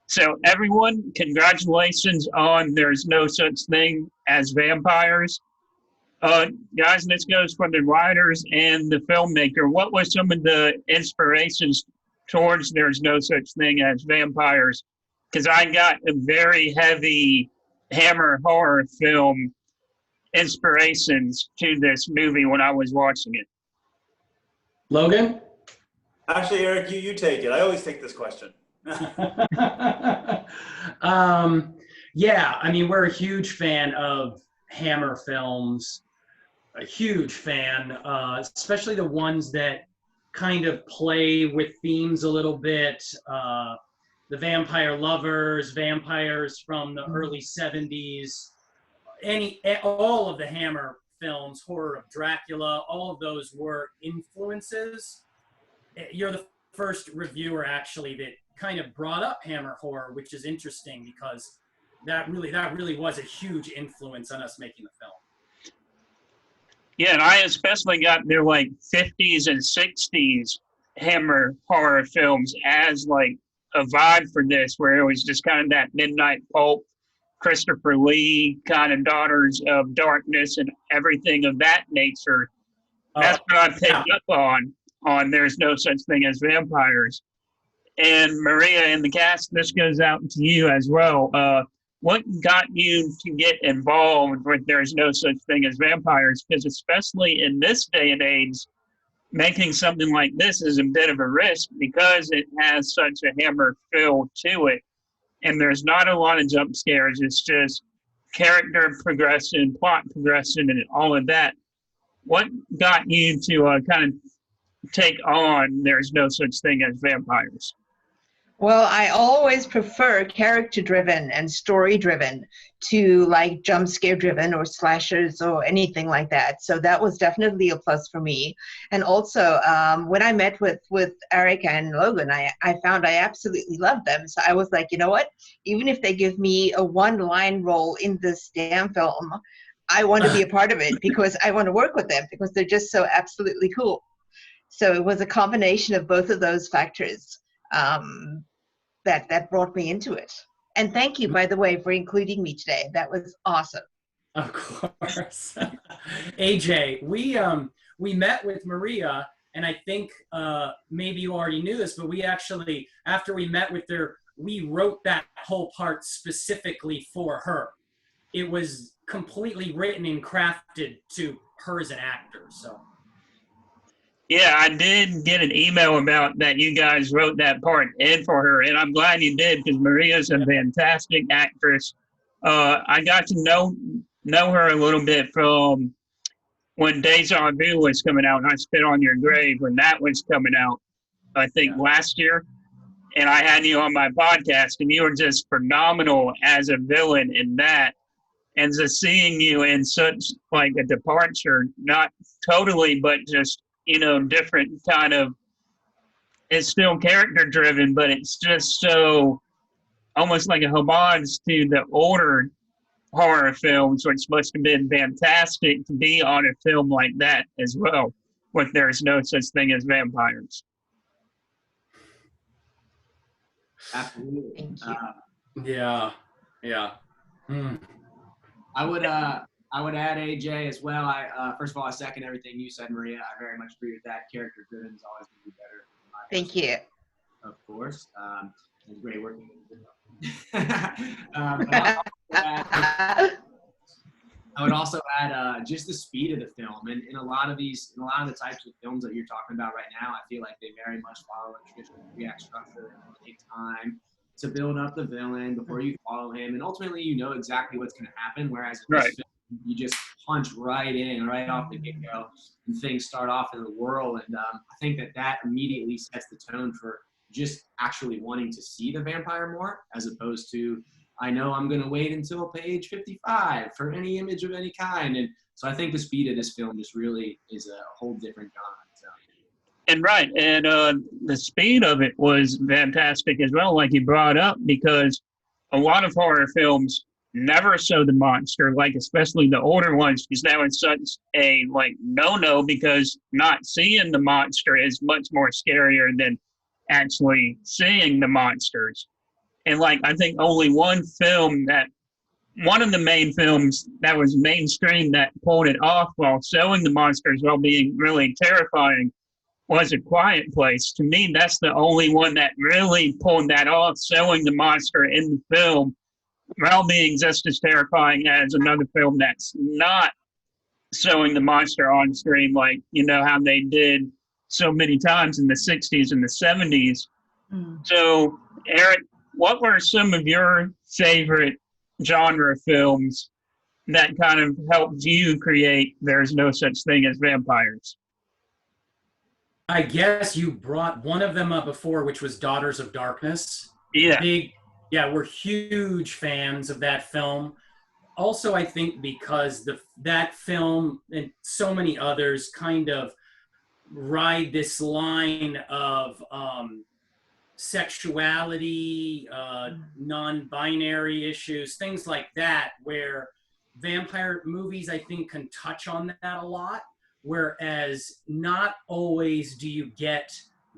So everyone, congratulations on There's No Such Thing as Vampires. Guys, this goes for the writers and the filmmaker. What were some of the inspirations towards There's No Such Thing as Vampires? Because I got a very heavy Hammer horror film inspirations to this movie when I was watching it. Logan? Actually, Aric, you take it. I always take this question. Yeah, I mean, we're a huge fan of Hammer films, a huge fan, especially the ones that kind of play with themes a little bit. The Vampire Lovers, vampires from the early 70s, all of the Hammer films, Horror of Dracula, all of those were influences. You're the first reviewer actually that kind of brought up Hammer horror, which is interesting because that really was a huge influence on us making the film. Yeah, and I especially got their like 50s and 60s Hammer horror films as like a vibe for this, where it was just kind of that midnight pulp, Christopher Lee kind of Daughters of Darkness and everything of that nature. That's what I picked up on There's No Such Thing as Vampires. And Maria and the cast, this goes out to you as well. What got you to get involved with There's No Such Thing as Vampires? Because especially in this day and age, making something like this is a bit of a risk because it has such a Hammer feel to it. And there's not a lot of jump scares. It's just character progression, plot progression, and all of that. What got you to kind of take on There's No Such Thing as Vampires? Well, I always prefer character-driven and story-driven to like jump scare-driven or slashers or anything like that. So that was definitely a plus for me. And also, when I met with Aric and Logan, I found I absolutely loved them. So I was like, you know what? Even if they give me a one-line role in this damn film, I want to be a part of it because I want to work with them because they're just so absolutely cool. So it was a combination of both of those factors. That brought me into it. And thank you, by the way, for including me today. That was awesome. Of course. AJ, we met with Maria, and I think maybe you already knew this, but we actually, after we met with her, we wrote that whole part specifically for her. It was completely written and crafted to her as an actor, so. Yeah, I did get an email about that you guys wrote that part in for her, and I'm glad you did because Maria's a fantastic actress. I got to know her a little bit from when Deja Vu was coming out, and I Spit on Your Grave when that was coming out, I think last year. And I had you on my podcast, and you were just phenomenal as a villain in that. And just seeing you in such like a departure, not totally, but just different kind of, it's still character driven, but it's just so almost like a homage to the older horror films, which must have been fantastic to be on a film like that as well, with There's No Such Thing as Vampires. Absolutely. Yeah. I would add AJ as well. First of all, I second everything you said, Maria. I very much agree with that. Character driven is always going to be better. Thank you. Of course. It was great working with you. I would also add just the speed of the film. And in a lot of the types of films that you're talking about right now, I feel like they very much follow a traditional three-act structure and take time to build up the villain before you follow him. And ultimately, you know exactly what's going to happen. Whereas in this film, you just punch right in, right off the get-go, and things start off in the whirl. And I think that immediately sets the tone for just actually wanting to see the vampire more, as opposed to, I know I'm going to wait until page 55 for any image of any kind. And so I think the speed of this film just really is a whole different genre. And the speed of it was fantastic as well, like you brought up, because a lot of horror films never show the monster, like especially the older ones, because that was such a no-no, because not seeing the monster is much more scarier than actually seeing the monsters. And like, I think only one of the main films that was mainstream that pulled it off while showing the monsters while being really terrifying was A Quiet Place. To me, that's the only one that really pulled that off, showing the monster in the film while being just as terrifying as another film that's not showing the monster on screen, like, you know, how they did so many times in the 60s and the 70s. So, Aric, what were some of your favorite genre films that kind of helped you create There's No Such Thing as Vampires? I guess you brought one of them up before, which was Daughters of Darkness. Yeah. We're huge fans of that film. Also, I think because that film and so many others kind of ride this line of sexuality, non-binary issues, things like that, where vampire movies, I think, can touch on that a lot, whereas not always do you get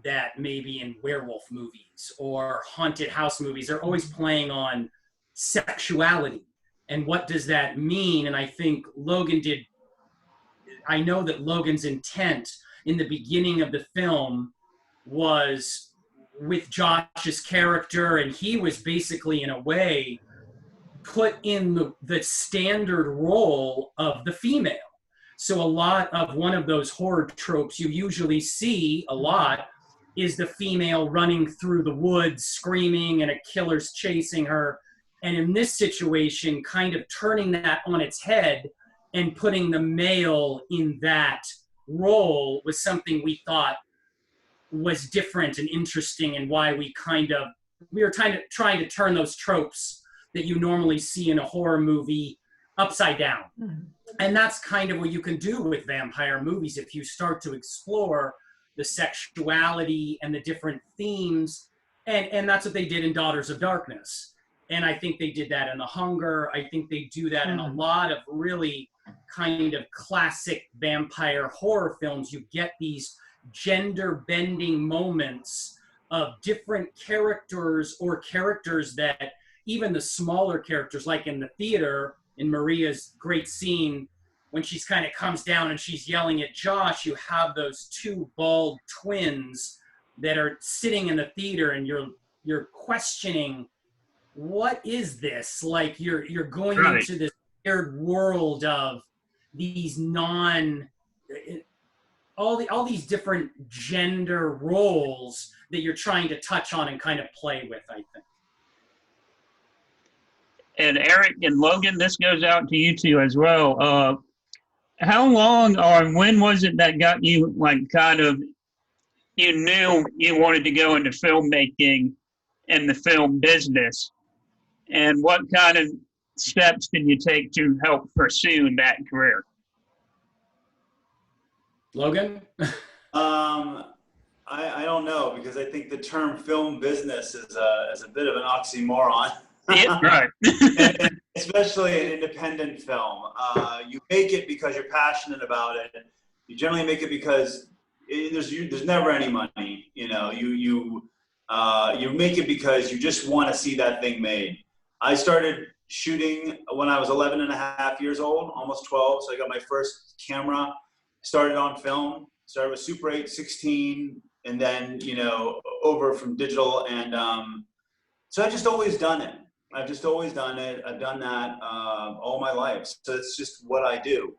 that maybe in werewolf movies or haunted house movies. They're always playing on sexuality. And what does that mean? And I think I know that Logan's intent in the beginning of the film was with Josh's character, and he was basically, in a way, put in the standard role of the female. So a lot of one of those horror tropes you usually see a lot is the female running through the woods screaming and a killer's chasing her. And in this situation, kind of turning that on its head and putting the male in that role was something we thought was different and interesting, and why we were trying to turn those tropes that you normally see in a horror movie upside down. And that's kind of what you can do with vampire movies if you start to explore the sexuality and the different themes. And that's what they did in Daughters of Darkness. And I think they did that in The Hunger. I think they do that in a lot of really kind of classic vampire horror films. You get these gender-bending moments of different characters, or characters that even the smaller characters, like in the theater, in Maria's great scene, when she's kind of comes down and she's yelling at Josh, you have those two bald twins that are sitting in the theater, and you're questioning, what is this? Like, you're going into this weird world of these all these different gender roles that you're trying to touch on and kind of play with, I think. And Aric and Logan, this goes out to you two as well. How long or when was it that got you, like, kind of, you knew you wanted to go into filmmaking and the film business? And what kind of steps did you take to help pursue that career? Logan? I don't know, because I think the term film business is a bit of an oxymoron. Yeah, right. And especially an independent film. You make it because you're passionate about it. You generally make it because there's never any money. You know, you make it because you just want to see that thing made. I started shooting when I was 11 and a half years old, almost 12. So I got my first camera, started on film, started with Super 8, 16, and then, you know, over from digital. And so I've just always done it. I've done that all my life. So it's just what I do.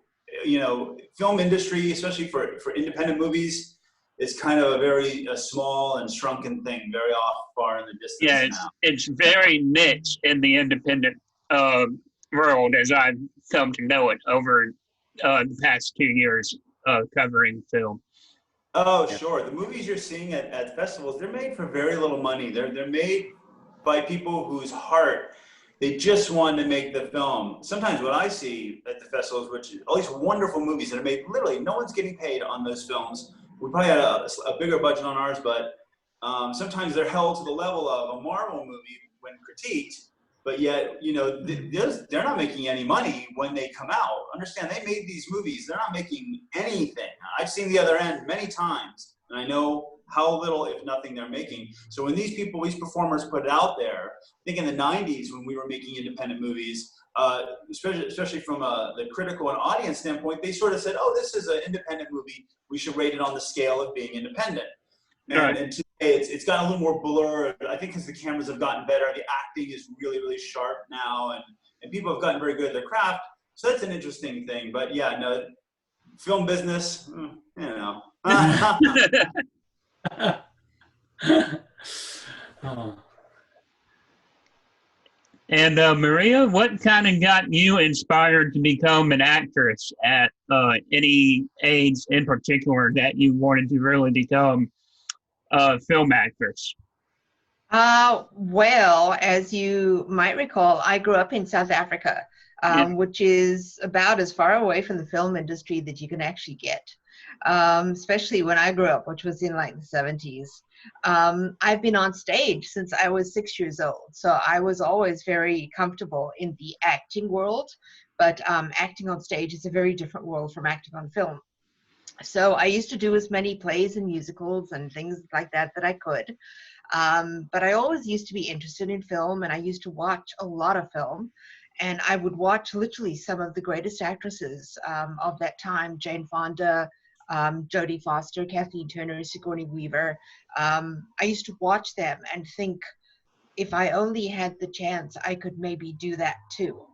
You know, film industry, especially for independent movies, is kind of a very small and shrunken thing, very far in the distance. Yeah, it's very niche in the independent world, as I've come to know it over the past 2 years covering film. Oh, sure. The movies you're seeing at festivals, they're made for very little money. They're made by people whose heart, they just want to make the film. Sometimes what I see at the festivals, which all these wonderful movies that are made, literally no one's getting paid on those films. We probably had a bigger budget on ours, but sometimes they're held to the level of a Marvel movie when critiqued, but yet, you know, they're not making any money when they come out. Understand, they made these movies, they're not making anything. I've seen the other end many times, and I know how little, if nothing, they're making. So when these performers put it out there, I think in the 90s when we were making independent movies, especially from the critical and audience standpoint, they sort of said, oh, this is an independent movie. We should rate it on the scale of being independent. And today it's gotten a little more blurred. I think because the cameras have gotten better, the acting is really, really sharp now, and people have gotten very good at their craft. So that's an interesting thing. But yeah, no, film business, you know. Oh. And Maria, what kind of got you inspired to become an actress at any age in particular that you wanted to really become a film actress? Well, as you might recall, I grew up in South Africa, which is about as far away from the film industry that you can actually get, especially when I grew up, which was in like the 70s. I've been on stage since I was 6 years old, so I was always very comfortable in the acting world, but acting on stage is a very different world from acting on film. So I used to do as many plays and musicals and things like that I could. But I always used to be interested in film, and I used to watch a lot of film. And I would watch literally some of the greatest actresses of that time, Jane Fonda, Jodie Foster, Kathleen Turner, Sigourney Weaver. I used to watch them and think, if I only had the chance, I could maybe do that too,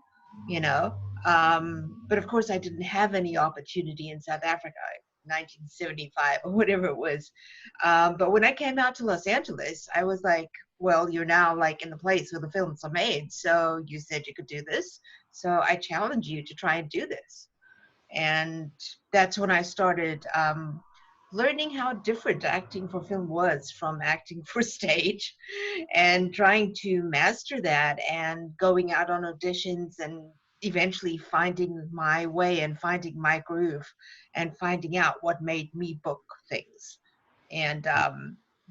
you know? But of course, I didn't have any opportunity in South Africa. 1975 or whatever it was. But when I came out to Los Angeles, I was like, well, you're now like in the place where the films are made. So you said you could do this. So I challenge you to try and do this. And that's when I started learning how different acting for film was from acting for stage, and trying to master that and going out on auditions and eventually finding my way and finding my groove and finding out what made me book things, and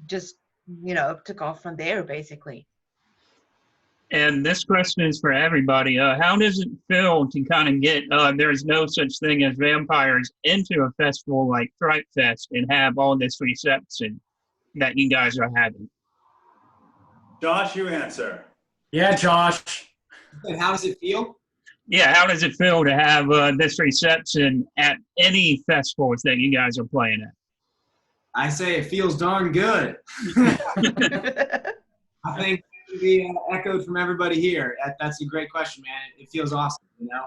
just took off from there basically. And this question is for everybody. How does it feel to kind of get, there's no such thing as vampires, into a festival like FrightFest and have all this reception that you guys are having? Josh, you answer. Yeah, Josh. And how does it feel? Yeah, how does it feel to have this reception at any festivals that you guys are playing at? I say it feels darn good. I think it should be echoed from everybody here. That's a great question, man. It feels awesome, you know?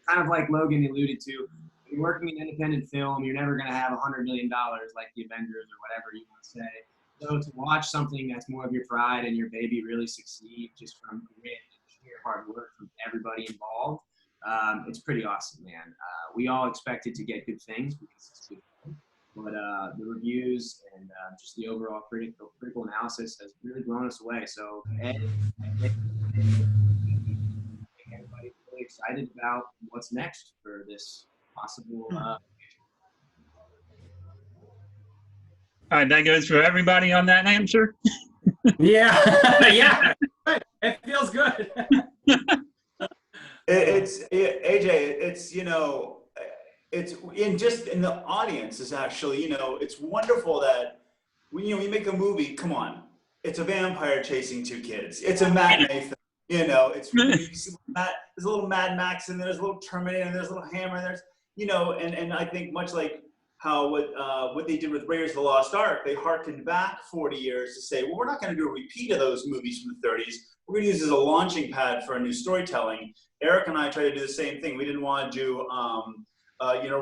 Kind of like Logan alluded to, when you're working in independent film, you're never going to have $100 million like the Avengers or whatever you want to say. So to watch something that's more of your pride and your baby really succeed just from grit and sheer hard work from everybody involved, it's pretty awesome, man. We all expected to get good things because it's good. But the reviews and just the overall critical analysis has really blown us away. So everybody's really excited about what's next for this possible. All right, that goes for everybody on that answer. Yeah, yeah, it feels good. It's AJ. It's it's in the audience is actually it's wonderful that when we make a movie. Come on, it's a vampire chasing two kids. It's a matinee film. It's you see there's a little Mad Max and there's a little Terminator and there's a little Hammer and there's and I think much like how what they did with Raiders of the Lost Ark, they harkened back 40 years to say, well, we're not going to do a repeat of those movies from the 30s. We're going to use it as a launching pad for a new storytelling. Aric and I tried to do the same thing. We didn't want to do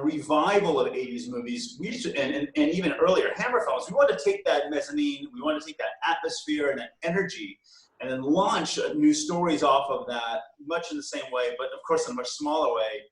revival of 80s movies. We just, and even earlier Hammer films. We wanted to take that mezzanine, we wanted to take that atmosphere and that energy, and then launch new stories off of that, much in the same way, but of course in a much smaller way.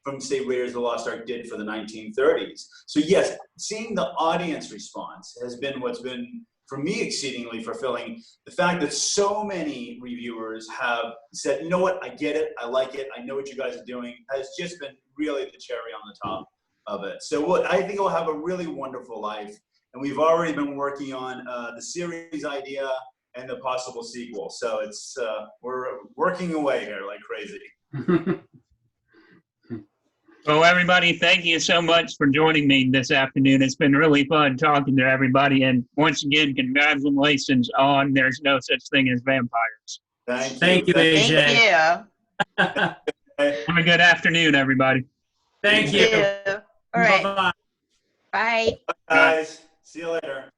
From say Raiders of the Lost Ark did for the 1930s. So yes, seeing the audience response has been what's been for me exceedingly fulfilling. The fact that so many reviewers have said, you know what, I get it, I like it, I know what you guys are doing, has just been really the cherry on the top of it. So I think it'll have a really wonderful life. And we've already been working on the series idea and the possible sequel. So it's we're working away here like crazy. Well, everybody, thank you so much for joining me this afternoon. It's been really fun talking to everybody. And once again, congratulations on There's No Such Thing as Vampires. Thank you, AJ. Thank you. Have a good afternoon, everybody. Thank you. All right. Bye-bye. Bye. Guys, see you later.